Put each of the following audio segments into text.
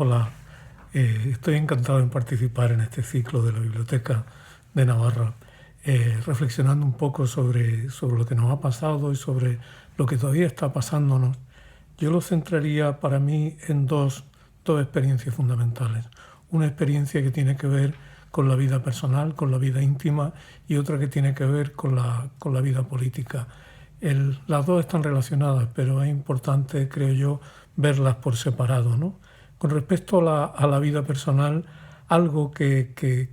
Hola, estoy encantado en participar en este ciclo de la Biblioteca de Navarra, reflexionando un poco sobre lo que nos ha pasado y sobre lo que todavía está pasándonos. Yo lo centraría para mí en dos experiencias fundamentales. Una experiencia que tiene que ver con la vida personal, con la vida íntima, y otra que tiene que ver con la vida política. Las dos están relacionadas, pero es importante, creo yo, verlas por separado, ¿no? Con respecto a la vida personal, algo que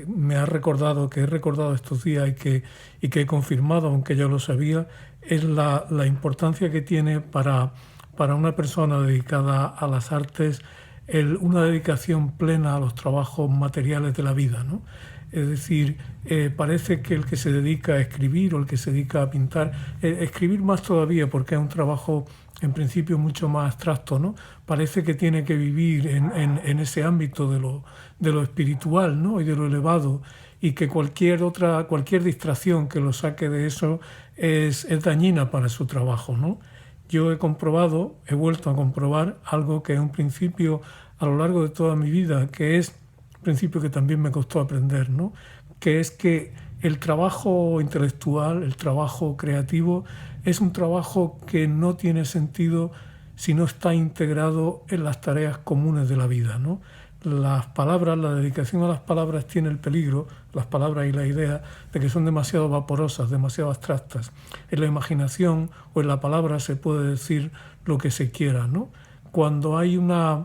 me ha recordado, que he recordado estos días y que he confirmado, aunque ya lo sabía, es la importancia que tiene para una persona dedicada a las artes una dedicación plena a los trabajos materiales de la vida, ¿no? Es decir, parece que el que se dedica a escribir o el que se dedica a pintar, escribir más todavía porque es un trabajo en principio mucho más abstracto, ¿no? Parece que tiene que vivir en ese ámbito de lo espiritual, ¿no? Y de lo elevado, y que cualquier distracción que lo saque de eso es dañina para su trabajo, ¿no? Yo he vuelto a comprobar algo que es un principio a lo largo de toda mi vida, que es un principio que también me costó aprender, ¿no? Que es que el trabajo intelectual, el trabajo creativo, es un trabajo que no tiene sentido si no está integrado en las tareas comunes de la vida, ¿no? Las palabras, la dedicación a las palabras tiene el peligro, las palabras y la idea, de que son demasiado vaporosas, demasiado abstractas. En la imaginación o en la palabra se puede decir lo que se quiera, ¿no? Cuando hay una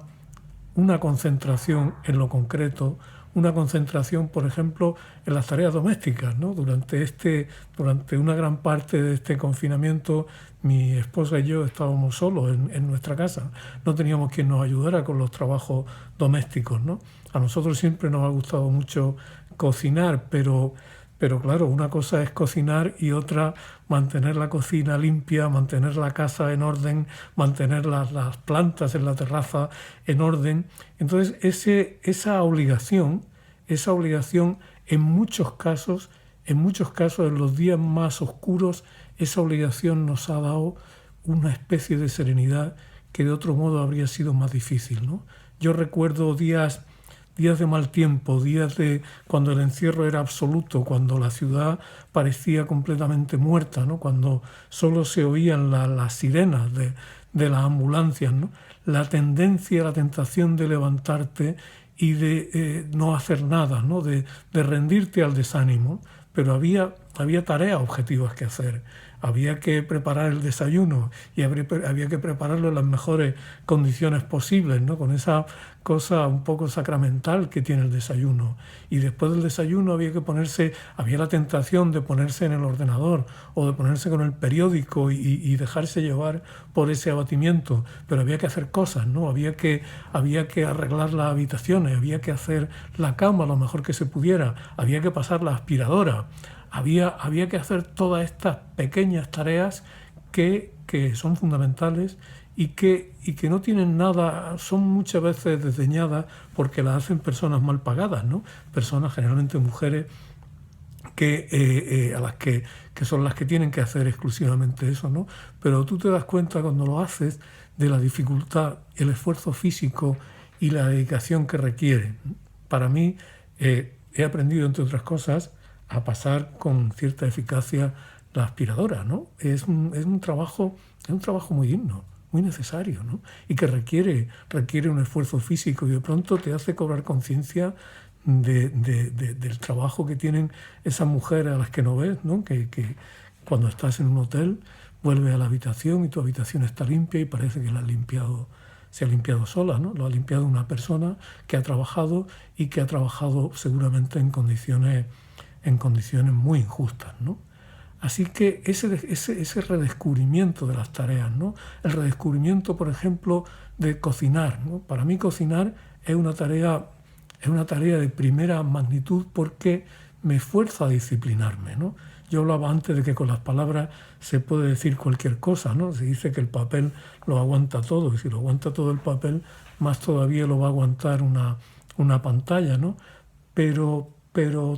concentración en lo concreto, una concentración, por ejemplo, en las tareas domésticas, ¿no? Durante una gran parte de este confinamiento, mi esposa y yo estábamos solos en nuestra casa. No teníamos quien nos ayudara con los trabajos domésticos, ¿no? A nosotros siempre nos ha gustado mucho cocinar, pero claro, una cosa es cocinar y otra mantener la cocina limpia, mantener la casa en orden, mantener las plantas en la terraza en orden. Entonces, esa obligación en muchos casos, en los días más oscuros, esa obligación nos ha dado una especie de serenidad que de otro modo habría sido más difícil, ¿no? Yo recuerdo días de mal tiempo, días de cuando el encierro era absoluto, cuando la ciudad parecía completamente muerta, ¿no? Cuando solo se oían las sirenas de las ambulancias, ¿no? La tendencia, la tentación de levantarte y de no hacer nada, ¿no? De rendirte al desánimo, pero había tareas objetivas que hacer. Había que preparar el desayuno y había que prepararlo en las mejores condiciones posibles, ¿no? Con esa cosa un poco sacramental que tiene el desayuno. Y después del desayuno había la tentación de ponerse en el ordenador o de ponerse con el periódico y dejarse llevar por ese abatimiento. Pero había que hacer cosas, ¿no? Había que arreglar las habitaciones, había que hacer la cama lo mejor que se pudiera, había que pasar la aspiradora. Había que hacer todas estas pequeñas tareas que son fundamentales y que no tienen nada, son muchas veces desdeñadas porque las hacen personas mal pagadas, ¿no? Personas, generalmente mujeres, a las que son las que tienen que hacer exclusivamente eso, ¿no? Pero tú te das cuenta cuando lo haces de la dificultad, el esfuerzo físico y la dedicación que requiere. Para mí, he aprendido, entre otras cosas, a pasar con cierta eficacia la aspiradora, ¿no? Es un trabajo muy digno, muy necesario, ¿no? Y que requiere un esfuerzo físico y de pronto te hace cobrar conciencia del trabajo que tienen esas mujeres a las que no ves, ¿no? Que cuando estás en un hotel vuelves a la habitación y tu habitación está limpia y parece que se ha limpiado sola, ¿no? Lo ha limpiado una persona que ha trabajado y que ha trabajado seguramente en condiciones muy injustas, ¿no? Así que ese redescubrimiento de las tareas, ¿no? El redescubrimiento, por ejemplo, de cocinar, ¿no? Para mí cocinar es una tarea de primera magnitud porque me fuerza a disciplinarme, ¿no? Yo hablaba antes de que con las palabras se puede decir cualquier cosa, ¿no? Se dice que el papel lo aguanta todo, y si lo aguanta todo el papel, más todavía lo va a aguantar una pantalla, ¿no? Pero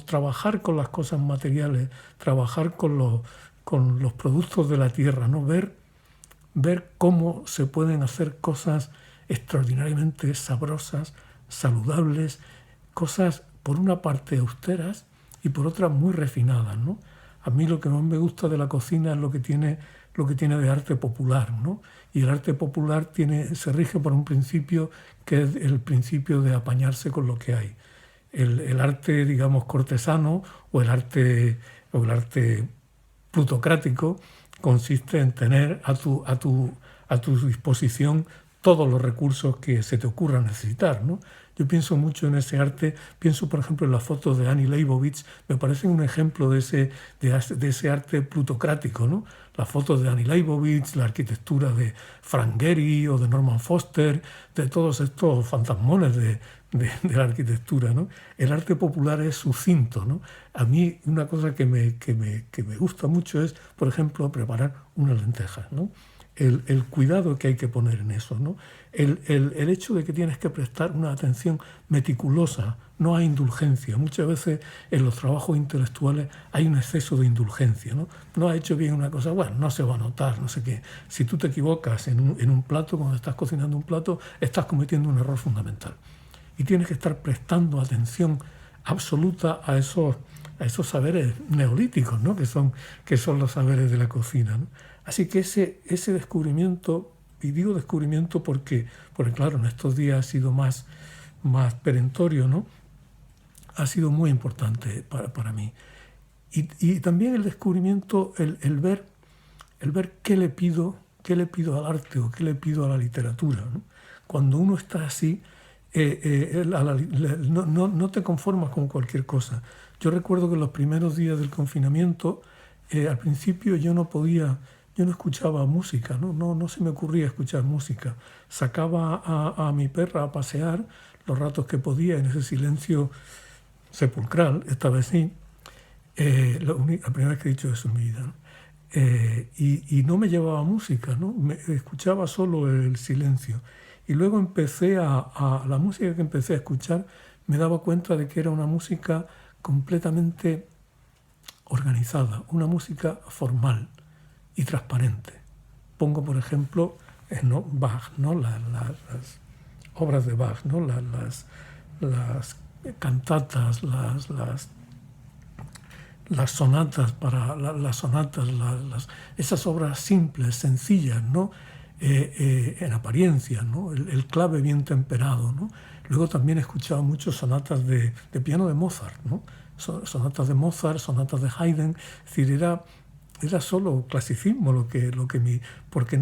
trabajar con las cosas materiales, trabajar con los productos de la tierra, ¿no? Ver cómo se pueden hacer cosas extraordinariamente sabrosas, saludables, cosas por una parte austeras y por otra muy refinadas, ¿no? A mí lo que más me gusta de la cocina es lo que tiene de arte popular, ¿no? Y el arte popular se rige por un principio que es el principio de apañarse con lo que hay. El arte, digamos, cortesano o el arte plutocrático consiste en tener a tu disposición todos los recursos que se te ocurra necesitar, ¿no? Yo pienso mucho en ese arte, pienso por ejemplo en las fotos de Annie Leibovitz, me parecen un ejemplo de ese arte plutocrático, ¿no? Las fotos de Annie Leibovitz, la arquitectura de Frank Gehry o de Norman Foster, de todos estos fantasmones de la arquitectura, ¿no? El arte popular es sucinto, ¿no? A mí una cosa que me gusta mucho es, por ejemplo, preparar unas lentejas, ¿no? El cuidado que hay que poner en eso, ¿no? El hecho de que tienes que prestar una atención meticulosa, no hay indulgencia. Muchas veces en los trabajos intelectuales hay un exceso de indulgencia, ¿no? No has hecho bien una cosa, bueno, no se va a notar, no sé qué. Si tú te equivocas en un plato, cuando estás cocinando un plato, estás cometiendo un error fundamental. Y tienes que estar prestando atención absoluta a esos saberes neolíticos, ¿no? que son los saberes de la cocina, ¿no? Así que ese descubrimiento, y digo descubrimiento porque claro, en estos días ha sido más perentorio, ¿no? Ha sido muy importante para mí. Y también el descubrimiento, el ver qué le pido al arte o qué le pido a la literatura, ¿no? Cuando uno está así, no te conformas con cualquier cosa. Yo recuerdo que en los primeros días del confinamiento, al principio yo no escuchaba música, no se me ocurría escuchar música. Sacaba a mi perra a pasear los ratos que podía en ese silencio sepulcral, esta vez sí. La primera vez que he dicho eso en mi vida, ¿no? Y no me llevaba música, ¿no? Escuchaba solo el silencio. Y luego la música que empecé a escuchar, me daba cuenta de que era una música completamente organizada, una música formal y transparente. Pongo, por ejemplo, Bach, ¿no? Las obras de Bach, ¿no? Las cantatas, las sonatas esas obras simples, sencillas, ¿no? En apariencia, ¿no? El clave bien temperado, ¿no? Luego también he escuchado muchos sonatas de piano de Mozart, ¿no? Sonatas de Mozart, sonatas de Haydn. Es decir, era solo clasicismo porque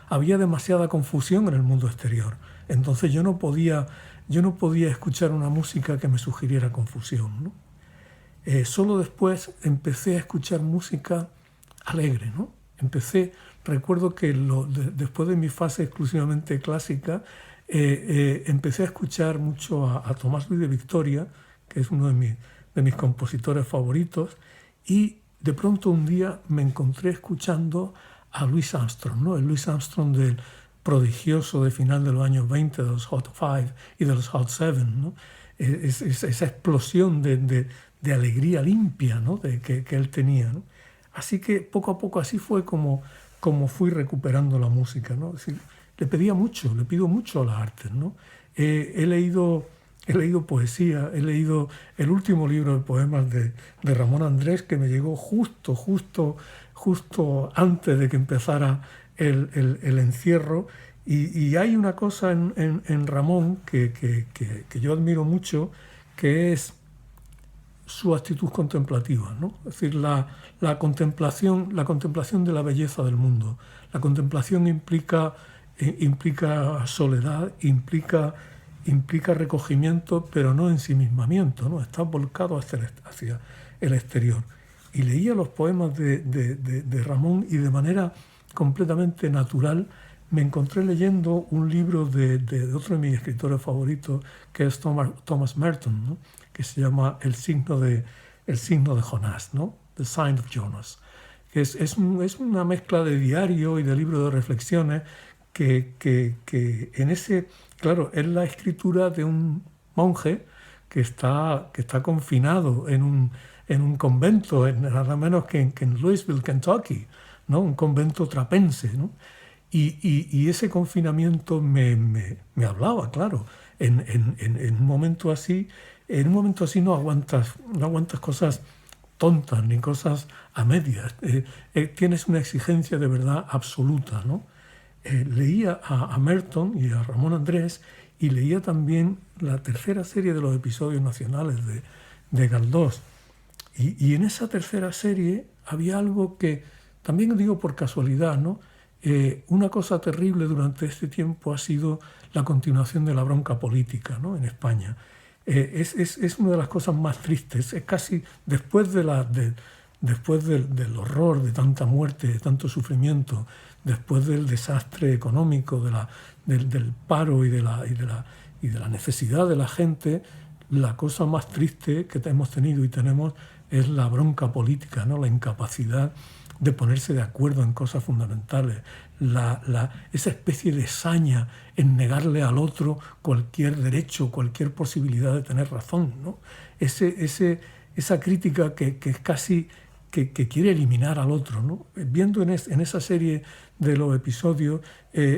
había demasiada confusión en el mundo exterior. Entonces yo no podía escuchar una música que me sugiriera confusión, ¿no? Solo después empecé a escuchar música alegre, ¿no? Recuerdo que después de mi fase exclusivamente clásica, empecé a escuchar mucho a Tomás Luis de Victoria, que es uno de mis compositores favoritos, y de pronto un día me encontré escuchando a Louis Armstrong, ¿no? El Louis Armstrong del prodigioso de final de los años 20, de los Hot 5 y de los Hot 7, ¿no? Esa explosión de alegría limpia, ¿no? que él tenía, ¿no? Así que poco a poco así fue como fui recuperando la música, ¿no? Es decir, le pido mucho a las artes, ¿no? He leído poesía, he leído el último libro de poemas de Ramón Andrés, que me llegó justo antes de que empezara el encierro. Y hay una cosa en Ramón que yo admiro mucho, que es su actitud contemplativa, ¿no? Es decir, la contemplación de la belleza del mundo. La contemplación implica soledad, implica recogimiento, pero no ensimismamiento, ¿no? Está volcado hacia el exterior. Y leía los poemas de Ramón y de manera completamente natural me encontré leyendo un libro de otro de mis escritores favoritos, que es Thomas Merton, ¿no? Que se llama El signo de Jonás, ¿no? The Sign of Jonas. Que es una mezcla de diario y de libro de reflexiones que en ese, claro, es la escritura de un monje que está confinado en un convento, nada menos que en Louisville, Kentucky, ¿no? Un convento trapense, ¿no? Y ese confinamiento me hablaba, claro. En un momento así, no aguantas cosas tontas ni cosas a medias. Tienes una exigencia de verdad absoluta, ¿no? Leía a Merton y a Ramón Andrés, y leía también la tercera serie de los episodios nacionales de Galdós. Y en esa tercera serie había algo que, también digo por casualidad, ¿no? Una cosa terrible durante este tiempo ha sido la continuación de la bronca política, ¿no? En España. Es una de las cosas más tristes. Es casi después del horror, de tanta muerte, de tanto sufrimiento, después del desastre económico, del paro y de la necesidad de la gente, la cosa más triste que hemos tenido y tenemos es la bronca política, ¿no? La incapacidad de ponerse de acuerdo en cosas fundamentales, esa especie de saña en negarle al otro cualquier derecho, cualquier posibilidad de tener razón, ¿no? Esa crítica que es casi que quiere eliminar al otro, ¿no? Viendo en esa serie de los episodios,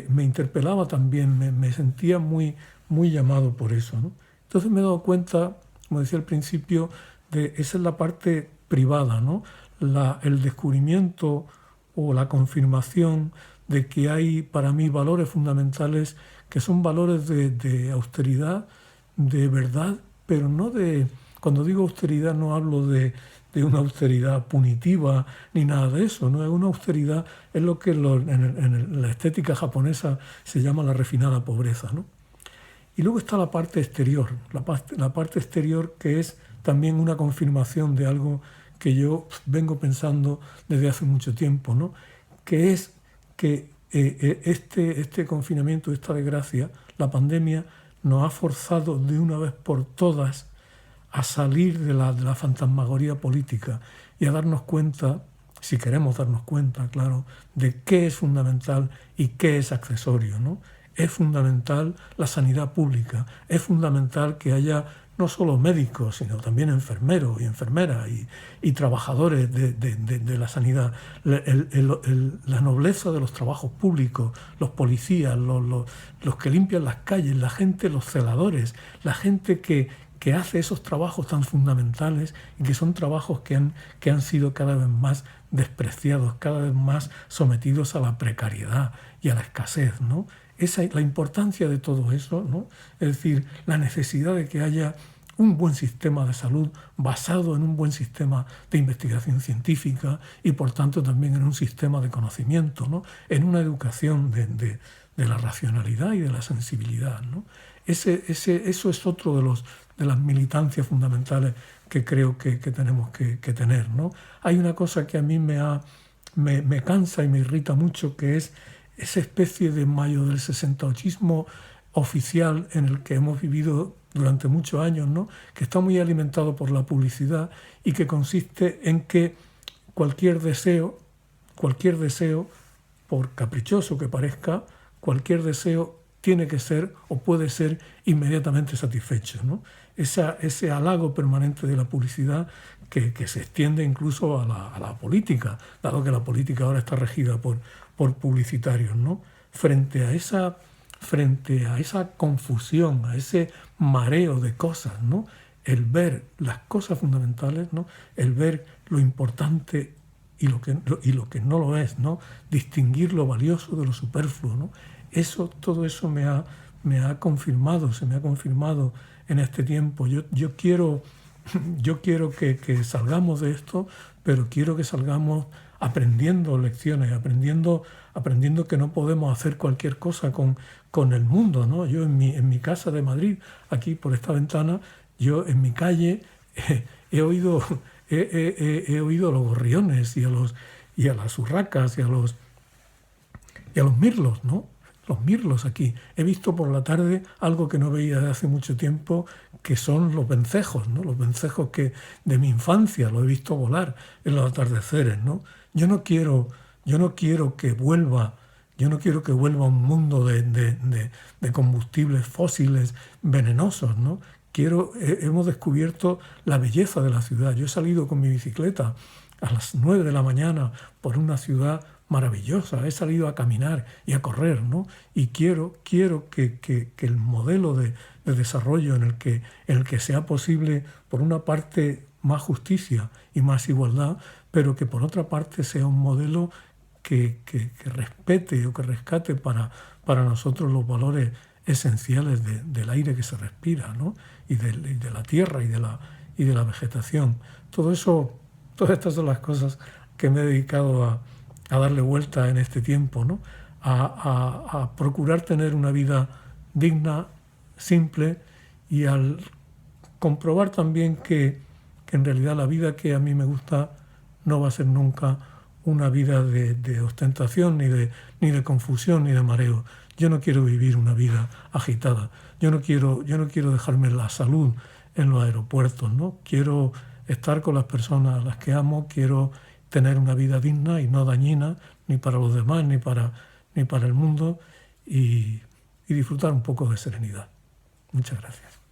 me interpelaba también, me sentía muy, muy llamado por eso, ¿no? Entonces me he dado cuenta, como decía al principio, de esa es la parte privada, ¿no? El descubrimiento o la confirmación de que hay para mí valores fundamentales que son valores de austeridad, de verdad, pero no de... Cuando digo austeridad no hablo de una austeridad punitiva ni nada de eso, ¿no? Es una austeridad, es lo que en la estética japonesa se llama la refinada pobreza, ¿no? Y luego está la parte exterior, la parte exterior que es también una confirmación de algo que yo vengo pensando desde hace mucho tiempo, ¿no? Que es que este confinamiento, esta desgracia, la pandemia, nos ha forzado de una vez por todas a salir de la fantasmagoría política y a darnos cuenta, si queremos darnos cuenta, claro, de qué es fundamental y qué es accesorio, ¿no? Es fundamental la sanidad pública, es fundamental que haya no solo médicos, sino también enfermeros y enfermeras y trabajadores de la sanidad, la nobleza de los trabajos públicos, los policías, los que limpian las calles, la gente, los celadores, la gente que hace esos trabajos tan fundamentales y que son trabajos que han sido cada vez más despreciados, cada vez más sometidos a la precariedad y a la escasez, ¿no? La importancia de todo eso, ¿no? Es decir, la necesidad de que haya un buen sistema de salud basado en un buen sistema de investigación científica y por tanto también en un sistema de conocimiento, ¿no? En una educación de la racionalidad y de la sensibilidad, ¿no? Eso es otro de las militancias fundamentales que creo que tenemos que tener, ¿no? Hay una cosa que a mí me cansa y me irrita mucho, que es esa especie de mayo del 68ismo oficial en el que hemos vivido durante muchos años, ¿no? Que está muy alimentado por la publicidad y que consiste en que cualquier deseo, por caprichoso que parezca, cualquier deseo tiene que ser o puede ser inmediatamente satisfecho, ¿no? Ese halago permanente de la publicidad que se extiende incluso a la política, dado que la política ahora está regida por publicitarios, ¿no? Frente a esa confusión, a ese mareo de cosas, ¿no? El ver las cosas fundamentales, ¿no? El ver lo importante y lo que no lo es, ¿no? Distinguir lo valioso de lo superfluo, ¿no? Todo eso se me ha confirmado en este tiempo. Yo quiero que salgamos de esto, pero quiero que salgamos aprendiendo lecciones, aprendiendo que no podemos hacer cualquier cosa con el mundo, ¿no? Yo en mi casa de Madrid, aquí por esta ventana, yo en mi calle he oído a los gorriones y a las urracas y a los mirlos, ¿no? Los mirlos aquí. He visto por la tarde algo que no veía desde hace mucho tiempo, que son los vencejos, ¿no? Los vencejos que de mi infancia lo he visto volar en los atardeceres, ¿no? Yo no quiero que vuelva un mundo de combustibles fósiles venenosos, ¿no? Hemos descubierto la belleza de la ciudad. Yo he salido con mi bicicleta a las 9 de la mañana por una ciudad maravillosa, he salido a caminar y a correr, ¿no? Y quiero que el modelo de desarrollo en el que sea posible, por una parte, más justicia y más igualdad, pero que por otra parte sea un modelo que respete o que rescate para nosotros los valores esenciales del aire que se respira, ¿no? y de la tierra y de la vegetación. Todo eso, todas estas son las cosas que me he dedicado a darle vuelta en este tiempo, ¿no? A procurar tener una vida digna, simple, y al comprobar también que en realidad la vida que a mí me gusta no va a ser nunca una vida de ostentación, ni de confusión, ni de mareo. Yo no quiero vivir una vida agitada. Yo no quiero dejarme la salud en los aeropuertos, ¿no? Quiero estar con las personas a las que amo, quiero tener una vida digna y no dañina, ni para los demás, ni para el mundo, y disfrutar un poco de serenidad. Muchas gracias.